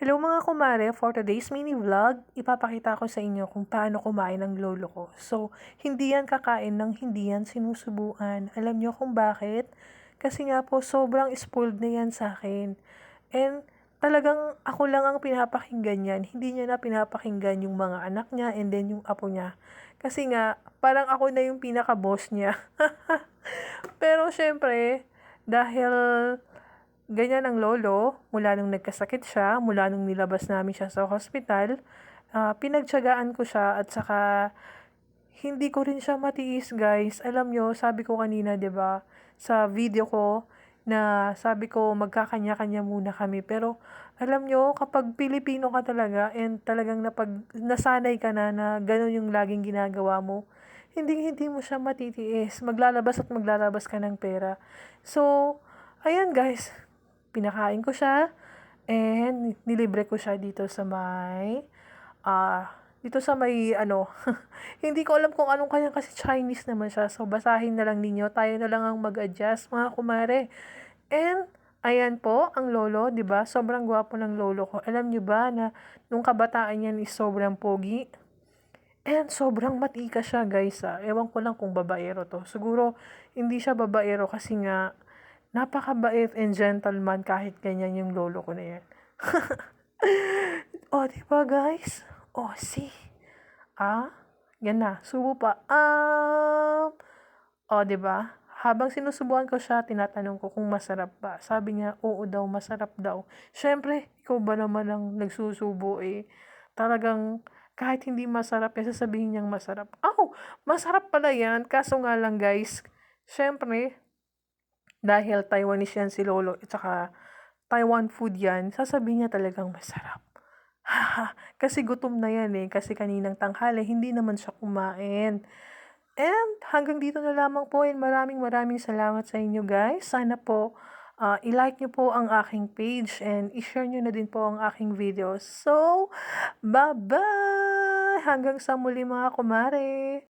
Hello mga kumare, for today's mini vlog, ipapakita ko sa inyo kung paano kumain ng lolo ko. So, hindi yan kakain ng hindi yan sinusubuan. Alam nyo kung bakit? Kasi nga po, sobrang spoiled na yan sa akin. And talagang ako lang ang pinapakinggan yan. Hindi niya na pinapakinggan yung mga anak niya and then yung apo niya. Kasi nga, parang ako na yung pinaka-boss niya. Pero syempre, dahil ganyan ang lolo, mula nung nagkasakit siya, mula nung nilabas namin siya sa hospital, pinagtiyagaan ko siya at saka hindi ko rin siya matiis, guys. Alam nyo, sabi ko kanina, 'di ba, sa video ko na sabi ko magkakanya-kanya muna kami. Pero alam nyo, kapag Pilipino ka talaga and talagang nasanay ka na gano'n yung laging ginagawa mo, hindi mo siya matitiis. Maglalabas at maglalabas ka ng pera. So, ayan guys, pinakain ko siya and nilibre ko siya dito sa may hindi ko alam kung anong kanya kasi Chinese naman siya. So, basahin na lang ninyo. Tayo na lang ang mag-adjust, mga kumare. And, ayan po, ang lolo, di ba? Sobrang gwapo ng lolo ko. Alam nyo ba na nung kabataan niyan is sobrang pogi? And sobrang matika siya, guys. Ewan ko lang kung babaero to. Siguro, hindi siya babaero kasi nga, napakabait and gentleman kahit ganyan yung lolo ko na yan. Oh, di ba guys? Oh, see? Yan na. Subo pa. Oh, di ba? Habang sinusubukan ko siya, tinatanong ko kung masarap ba. Sabi niya, oo daw, masarap daw. Siyempre, ikaw ba naman ang nagsusubo eh? Talagang kahit hindi masarap, sasabihin niyang masarap. Masarap pala yan. Kaso nga lang guys, siyempre, dahil Taiwanese yan si Lolo, at saka Taiwan food yan, sasabihin niya talagang masarap. Kasi gutom na yan eh. Kasi kaninang tanghali, hindi naman siya kumain. And hanggang dito na lamang po and maraming salamat sa inyo guys. Sana po i-like nyo po ang aking page and i-share nyo na din po ang aking videos. So, bye-bye! Hanggang sa muli mga kumare!